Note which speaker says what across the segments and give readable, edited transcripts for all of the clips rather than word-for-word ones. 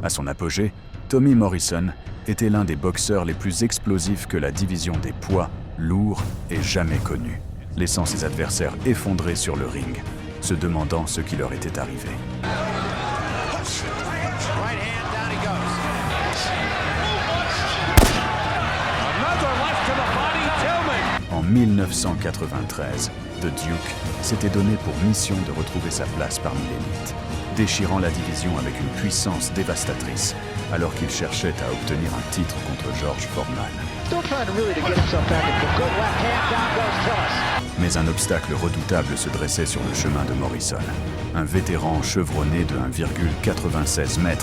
Speaker 1: À son apogée, Tommy Morrison était l'un des boxeurs les plus explosifs que la division des poids lourds ait jamais connu, laissant ses adversaires effondrés sur le ring, se demandant ce qui leur était arrivé. En 1993, The Duke s'était donné pour mission de retrouver sa place parmi l'élite, déchirant la division avec une puissance dévastatrice, alors qu'il cherchait à obtenir un titre contre George Foreman. Mais un obstacle redoutable se dressait sur le chemin de Morrison, un vétéran chevronné de 1,96 m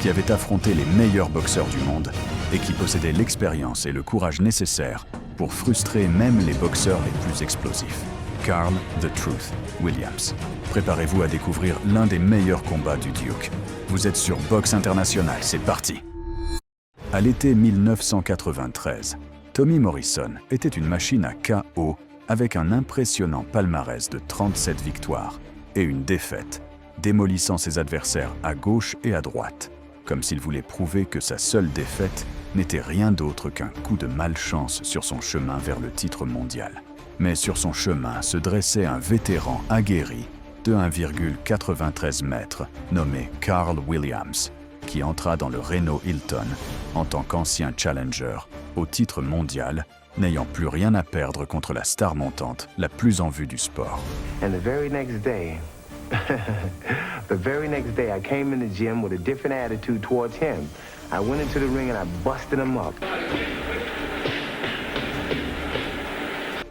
Speaker 1: qui avait affronté les meilleurs boxeurs du monde et qui possédait l'expérience et le courage nécessaires pour frustrer même les boxeurs les plus explosifs. Carl The Truth Williams. Préparez-vous à découvrir l'un des meilleurs combats du Duke. Vous êtes sur Boxe Internationale, c'est parti! À l'été 1993, Tommy Morrison était une machine à KO avec un impressionnant palmarès de 37 victoires et une défaite, démolissant ses adversaires à gauche et à droite, comme s'il voulait prouver que sa seule défaite n'était rien d'autre qu'un coup de malchance sur son chemin vers le titre mondial. Mais sur son chemin se dressait un vétéran aguerri de 1,93 m nommé Carl Williams, qui entra dans le Renault Hilton en tant qu'ancien challenger au titre mondial, n'ayant plus rien à perdre contre la star montante la plus en vue du sport.
Speaker 2: And the very next day, I came in the gym with a different attitude towards him. I went into the ring and I busted him up.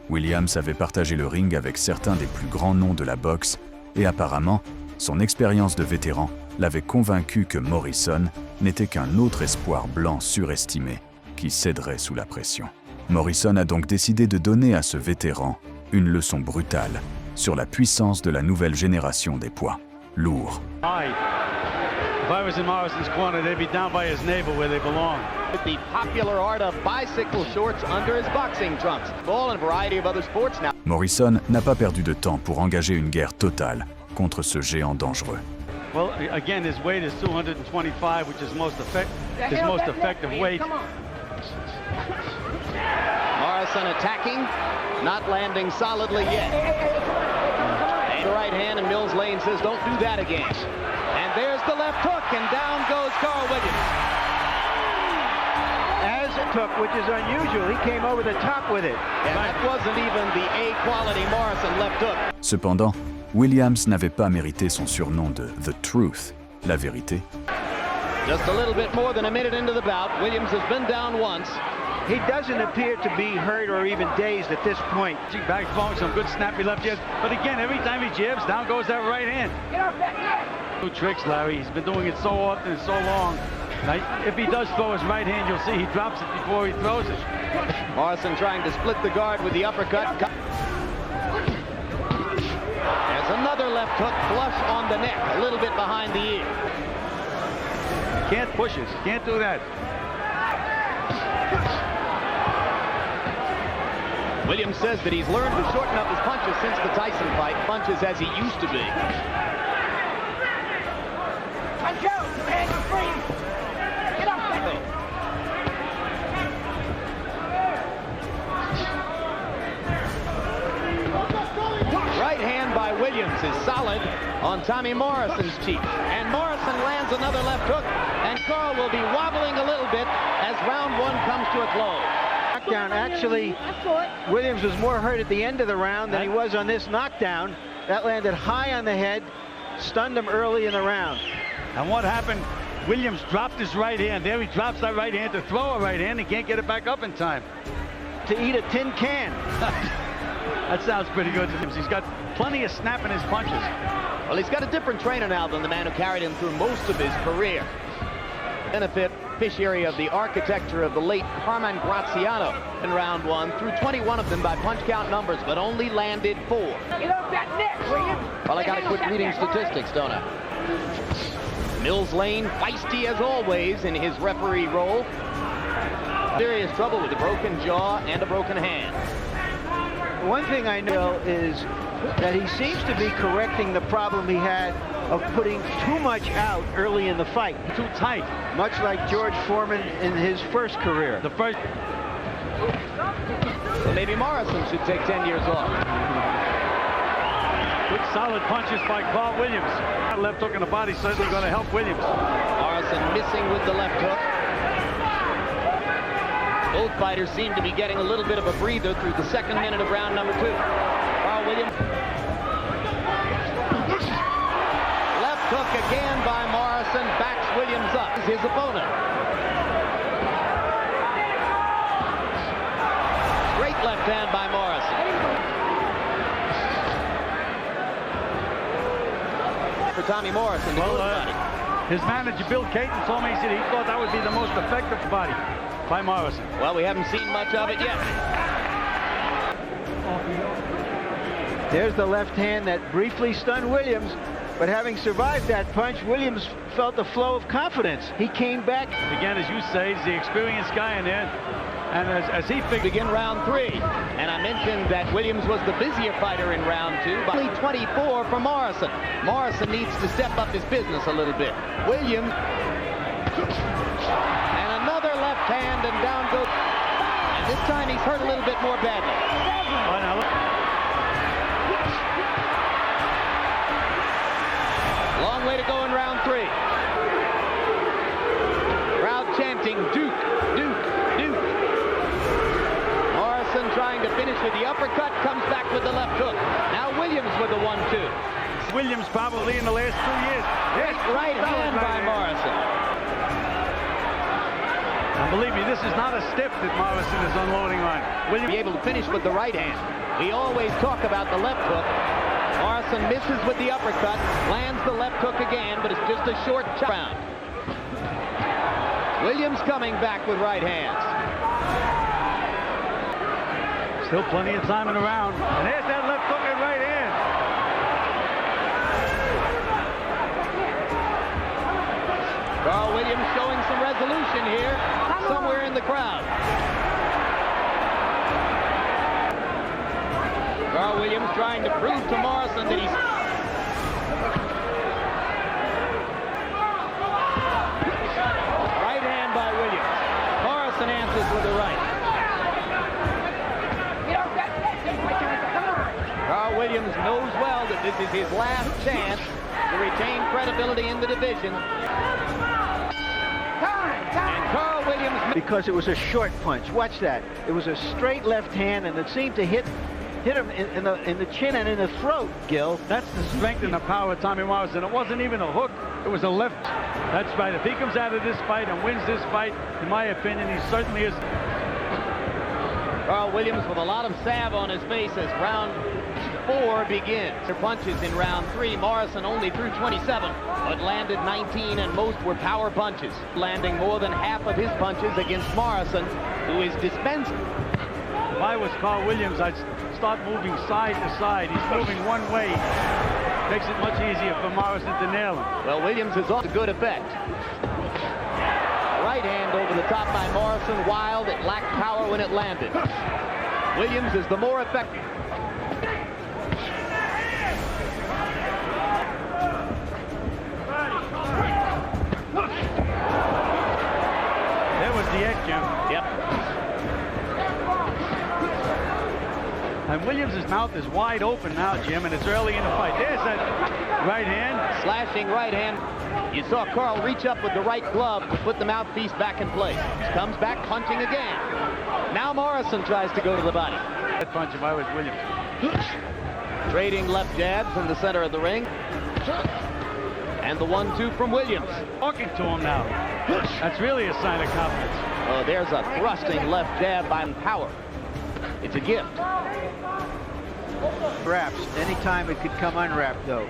Speaker 1: Williams avait partagé le ring avec certains des plus grands noms de la boxe et apparemment, son expérience de vétéran l'avait convaincu que Morrison n'était qu'un autre espoir blanc surestimé qui céderait sous la pression. Morrison a donc décidé de donner à ce vétéran une leçon brutale sur la puissance de la nouvelle génération des poids lourds.
Speaker 3: If I was in Morrison's corner, they'd be down by his navel where they belong.
Speaker 4: With the popular art of bicycle shorts under his boxing trunks. Ball and a variety of other sports now.
Speaker 1: Morrison n'a pas perdu de temps pour engager une guerre totale contre ce géant dangereux.
Speaker 3: Well, again, his weight is 225, which is his most effective weight.
Speaker 4: Morrison attacking, not landing solidly yet. And the right hand, and Mills Lane says, don't do that again. And there's the left hook, and down goes Carl Williams.
Speaker 5: As it took, which is unusual, he came over the top with it.
Speaker 4: And that wasn't even the A-quality Morrison left hook.
Speaker 1: Cependant, Williams n'avait pas mérité son surnom de The Truth, la vérité.
Speaker 4: Just a little bit more than a minute into the bout, Williams has been down once.
Speaker 5: He doesn't appear to be hurt or even dazed at this point.
Speaker 3: Back throwing some good snappy left jabs, but again, every time he jabs, down goes that right hand. New tricks, Larry. He's been doing it so often and so long. Now, if he does throw his right hand, you'll see he drops it before he throws it.
Speaker 4: Morrison trying to split the guard with the uppercut. There's another left hook flush on the neck, a little bit behind the ear.
Speaker 3: Can't push it. Can't do that.
Speaker 4: Williams says that he's learned to shorten up his punches since the Tyson fight. Punches as he used to be. Right hand by Williams is solid on Tommy Morrison's cheek. And Morrison lands another left hook, and Carl will be wobbling a little bit as round one comes to a close.
Speaker 5: Knockdown. Actually, Williams was more hurt at the end of the round than he was on this knockdown. That landed high on the head, stunned him early in the round.
Speaker 3: And what happened? Williams dropped his right hand. There he drops that right hand to throw a right hand. He can't get it back up in time.
Speaker 5: To eat a tin can.
Speaker 3: That sounds pretty good to him. He's got plenty of snap in his punches.
Speaker 4: Well, he's got a different trainer now than the man who carried him through most of his career. Beneficiary of the architecture of the late Carmine Graziano in round one, threw 21 of them by punch count numbers, but only landed 4.
Speaker 6: Get off that neck, Williams!
Speaker 4: Well, I gotta quit reading statistics, don't I? Mills Lane, feisty as always in his referee role. Serious trouble with a broken jaw and a broken hand.
Speaker 5: One thing I know is that he seems to be correcting the problem he had of putting too much out early in the fight.
Speaker 3: Too tight.
Speaker 5: Much like George Foreman in his first career.
Speaker 3: The first.
Speaker 4: So maybe Morrison should take 10 years off.
Speaker 3: Good solid punches by Carl Williams. That left hook in the body certainly going to help Williams.
Speaker 4: Morrison missing with the left hook. Both fighters seem to be getting a little bit of a breather through the second minute of round number 2. Carl Williams. Left hook again by Morrison. Backs Williams up. His opponent. Straight left hand by Morrison. For Tommy Morrison to go to the body.
Speaker 3: His manager, Bill Caton, told me, he said he thought that would be the most effective body by Morrison.
Speaker 4: Well, we haven't seen much of it yet.
Speaker 5: There's the left hand that briefly stunned Williams, but having survived that punch, Williams felt the flow of confidence. He came back.
Speaker 3: Again, as you say, he's the experienced guy in there. And as he figured,
Speaker 4: Begin round 3. And I mentioned that Williams was the busier fighter in round 2. But only 24 for Morrison. Morrison needs to step up his business a little bit. Williams. And another left hand, and down goes. And this time he's hurt a little bit more badly.
Speaker 3: oh, now look.
Speaker 4: Long way to go in round 3. Crowd chanting, Duke, Duke, Duke. Morrison trying to finish with the uppercut, comes back with the left hook. Now Williams with the 1-2.
Speaker 3: Williams probably in the last 2 years. Yes,
Speaker 4: Right hand by Morrison.
Speaker 3: And believe me, this is not a stiff that Morrison is unloading on. Williams
Speaker 4: Be able to finish with the right hand. We always talk about the left hook. Morrison misses with the uppercut, lands the left hook again, but it's just a short round. Williams coming back with right hands.
Speaker 3: Still plenty of time in the round. And there's that left hook and right hand.
Speaker 4: Carl Williams showing some resolution here, somewhere in the crowd. Carl Williams trying to prove to Morrison that he's... Right hand by Williams. Morrison answers with the right. Carl Williams knows well that this is his last chance to retain credibility in the division. And Carl Williams...
Speaker 5: Because it was a short punch. Watch that. It was a straight left hand, and it seemed to hit him in the chin and in the throat, Gil.
Speaker 3: That's the strength and the power of Tommy Morrison. It wasn't even a hook. It was a left. That's right. If he comes out of this fight and wins this fight, in my opinion, he certainly is.
Speaker 4: Carl Williams with a lot of salve on his face as round 4 begins. Their punches in round 3. Morrison only threw 27, but landed 19, and most were power punches, landing more than half of his punches against Morrison, who is dispensed.
Speaker 3: If I was Carl Williams, I'd start moving side to side. He's moving one way. Makes it much easier for Morrison to nail him.
Speaker 4: Well, Williams is off to good effect. Right hand over the top by Morrison. Wild, it lacked power when it landed. Williams is the more effective.
Speaker 3: There was the edge, Jim.
Speaker 4: Yep.
Speaker 3: And Williams' mouth is wide open now, Jim, and it's early in the fight. There's that right hand.
Speaker 4: Slashing right hand. You saw Carl reach up with the right glove to put the mouthpiece back in place. Comes back punching again. Now Morrison tries to go to the body.
Speaker 3: That punch if I was Williams.
Speaker 4: Trading left jabs in the center of the ring. And the 1-2 from Williams.
Speaker 3: Talking to him now. That's really a sign of confidence.
Speaker 4: Oh, there's a thrusting left jab by Power. It's a gift.
Speaker 5: Wraps. Anytime it could come unwrapped, though.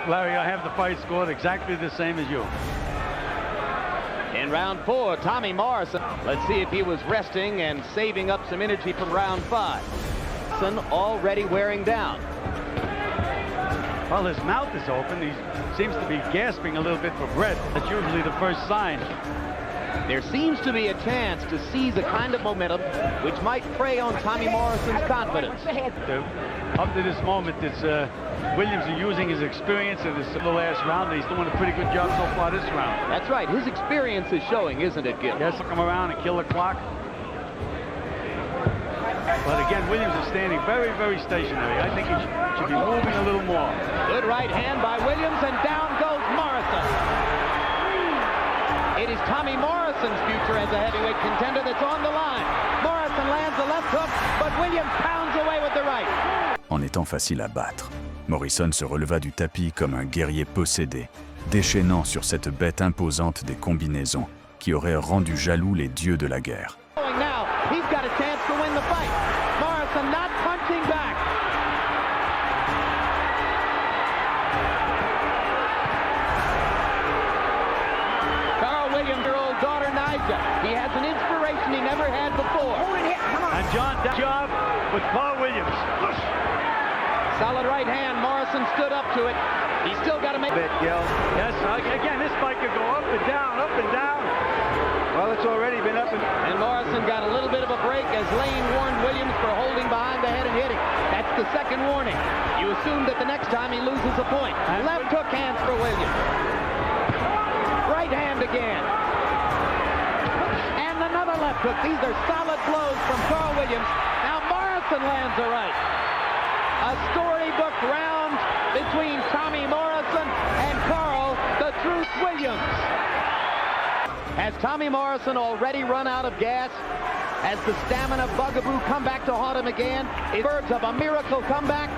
Speaker 3: Larry, I have the fight scored exactly the same as you.
Speaker 4: In round 4, Tommy Morrison. Let's see if he was resting and saving up some energy from round 5. Morrison already wearing down.
Speaker 3: Well, his mouth is open. He seems to be gasping a little bit for breath. That's usually the first sign.
Speaker 4: There seems to be a chance to seize a kind of momentum which might prey on Tommy Morrison's confidence.
Speaker 3: Up to this moment, it's Williams is using his experience in the last round, and he's doing a pretty good job so far this round.
Speaker 4: That's right. His experience is showing, isn't it, Gil?
Speaker 3: Yes, come around and kill the clock. But again, Williams is standing very, very stationary. I think he should be moving a little more.
Speaker 4: Good right hand by Williams, and down goes Morrison. It is Tommy Morrison's future as a heavyweight contender that's on the line. Morrison lands a left hook, but Williams pounds away with the right.
Speaker 1: En étant facile à battre, Morrison se releva du tapis comme un guerrier possédé, déchaînant sur cette bête imposante des combinaisons qui aurait rendu jaloux les dieux de la guerre.
Speaker 4: Now, he's got a chance to win the fight. Morrison not punching back. Carl Williams, your old daughter Nigel. He has an inspiration he never had before.
Speaker 3: And John, that job with Carl Williams.
Speaker 4: Solid right hand. Morrison stood up to it. He's still got to make
Speaker 5: Bit, Gil.
Speaker 3: Yes, again, this fight could go up and down, up and down.
Speaker 5: Well, it's already been up and...
Speaker 4: And Morrison got a little bit of a break as Lane warned Williams for holding behind the head and hitting. That's the second warning. You assume that the next time he loses a point. Left hook hands for Williams. Right hand again. And another left hook. These are solid blows from Carl Williams. Now Morrison lands a right. A storybook round between Tommy Morrison and Carl "The Truth" Williams. Has Tommy Morrison already run out of gas? Has the stamina bugaboo come back to haunt him again? Is birds of a miracle comeback?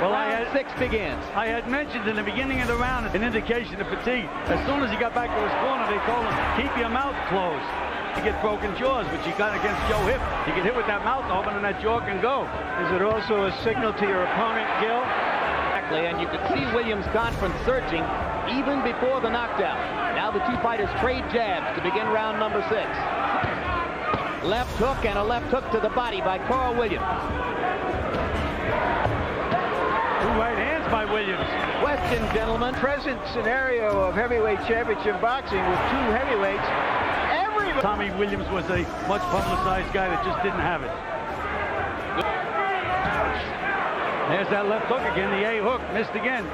Speaker 3: Well,
Speaker 4: round 6 begins.
Speaker 3: I had mentioned in the beginning of the round an indication of fatigue. As soon as he got back to his corner, they told him, keep your mouth closed. You get broken jaws, which he got against Joe Hip. You get hit with that mouth open and that jaw can go.
Speaker 5: Is it also a signal to your opponent, Gil?
Speaker 4: Exactly, and you could see Williams' conference surging even before the knockdown. Now the two fighters trade jabs to begin round number 6. Left hook and a left hook to the body by Carl Williams.
Speaker 3: Two right hands by Williams.
Speaker 4: Question, gentlemen.
Speaker 5: Present scenario of heavyweight championship boxing with two heavyweights.
Speaker 3: Tommy Williams was a much publicized guy that just didn't have it. There's that left hook again, the A hook, missed again.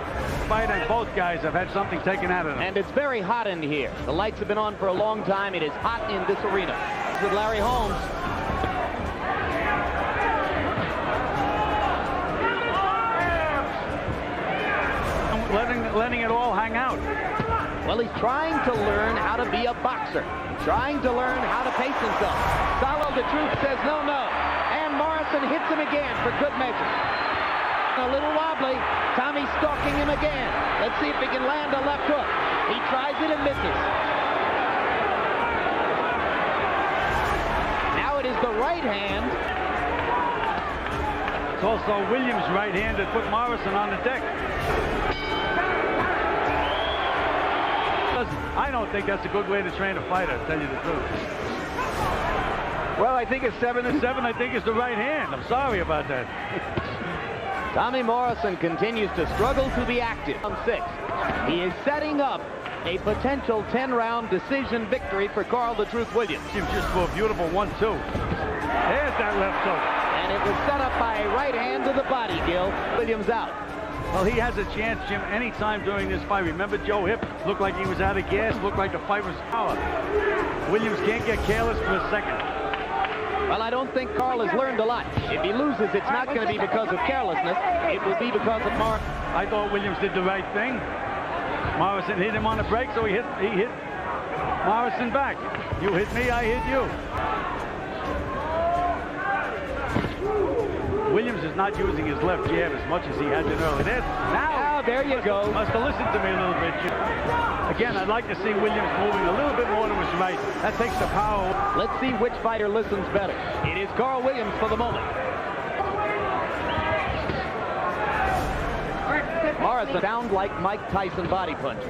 Speaker 3: Fight, and both guys have had something taken out of them.
Speaker 4: And it's very hot in here. The lights have been on for a long time. It is hot in this arena. With Larry Holmes.
Speaker 3: Letting it all hang out.
Speaker 4: Well, he's trying to learn how to be a boxer. Trying to learn how to pace himself. Carl "The Truth" says no. And Morrison hits him again for good measure. A little wobbly. Tommy stalking him again. Let's see if he can land a left hook. He tries it and misses. Now it is the right hand.
Speaker 3: It's also Williams' right hand that put Morrison on the deck. I don't think that's a good way to train a fighter, to tell you the truth.
Speaker 5: Well, I think it's 7-7.
Speaker 3: I think is the right hand. I'm sorry about that.
Speaker 4: Tommy Morrison continues to struggle to be active. On 6. He is setting up a potential 10-round decision victory for Carl "The Truth" Williams.
Speaker 3: Seems just for a beautiful 1-2. There's that left hook.
Speaker 4: And it was set up by a right hand to the body, Gil. Williams out.
Speaker 3: Well, he has a chance, Jim, anytime during this fight. Remember, Joe Hip looked like he was out of gas, looked like the fight was power. Williams can't get careless for a second.
Speaker 4: Well, I don't think Carl has learned a lot. If he loses, it's not going to be because of carelessness. It will be because of Mark.
Speaker 3: I thought Williams did the right thing. Morrison hit him on the break, so he hit Morrison back. You hit me, I hit you. Williams is not using his left jab as much as he had been earlier. Now,
Speaker 4: there you go.
Speaker 3: Must have listened to me a little bit. Again, I'd like to see Williams moving a little bit more to his right. That takes the power.
Speaker 4: Let's see which fighter listens better. It is Carl Williams for the moment. Morrison sounds like Mike Tyson body punch.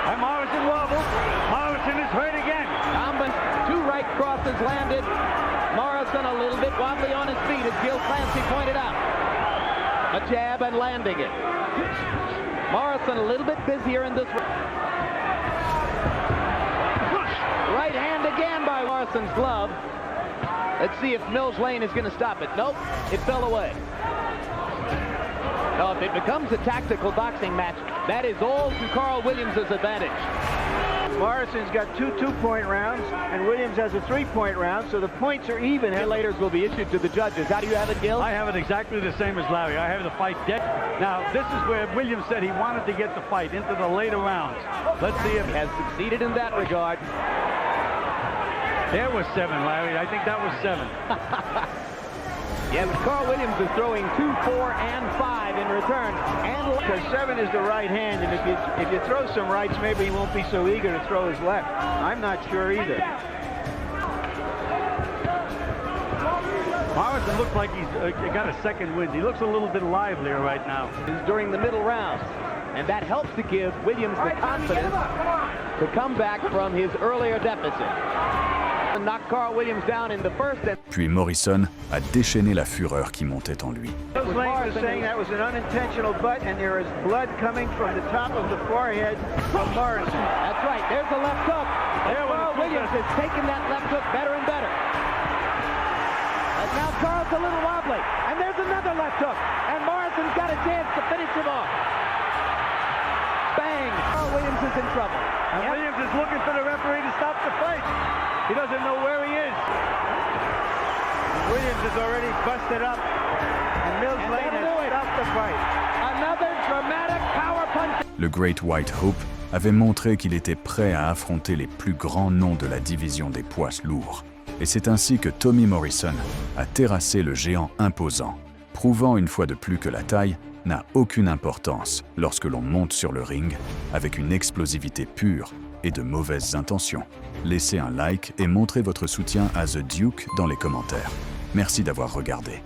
Speaker 3: And Morrison wobbles. Morrison is hurt again.
Speaker 4: Two right crosses landed. Morrison Morrison a little bit wobbly on his feet, as Gil Clancy pointed out. A jab and landing it. Morrison a little bit busier in this. Right hand again by Morrison's glove. Let's see if Mills Lane is going to stop it. Nope, it fell away. Now, if it becomes a tactical boxing match, that is all to Carl Williams' advantage.
Speaker 5: Morrison's got two two-point rounds, and Williams has a three-point round, so the points are even.
Speaker 4: Laters will be issued to the judges. How do you have it, Gil?
Speaker 3: I have it exactly the same as Larry. I have the fight dead. Now, this is where Williams said he wanted to get the fight into the later rounds. Let's see if
Speaker 4: He has succeeded in that regard.
Speaker 3: there was 7, Larry. I think that was 7.
Speaker 4: Yes, Carl Williams is throwing 2, 4, and 5 in return. And
Speaker 5: Because 7 is the right hand, and if you throw some rights, maybe he won't be so eager to throw his left. I'm not sure either.
Speaker 3: Morrison looks like he's got a second wind. He looks a little bit livelier right now.
Speaker 4: is during the middle rounds. And that helps to give Williams the confidence to come back from his earlier deficit. Knocked Carl Williams down in the first.
Speaker 1: Puis Morrison a déchaîné la fureur qui montait en lui.
Speaker 5: Mills Lane was saying that was an unintentional butt, and there is blood coming from the top of the forehead of Morrison.
Speaker 4: That's right. There's a left hook. And Carl Williams has taken that left hook better and better. And now Carl's a little wobbly. And there's another left hook. And Morrison's got a chance to finish him off. Bang! Carl Williams is in trouble.
Speaker 3: And Williams is looking for the referee to stop the fight. He doesn't know where he is. Williams is already busted up. And Mills Lane has stopped the fight.
Speaker 4: Another dramatic power punch.
Speaker 1: Le Great White Hope avait montré qu'il était prêt à affronter les plus grands noms de la division des poids lourds. Et c'est ainsi que Tommy Morrison a terrassé le géant imposant, prouvant une fois de plus que la taille n'a aucune importance lorsque l'on monte sur le ring avec une explosivité pure et de mauvaises intentions. Laissez un like et montrez votre soutien à The Duke dans les commentaires. Merci d'avoir regardé.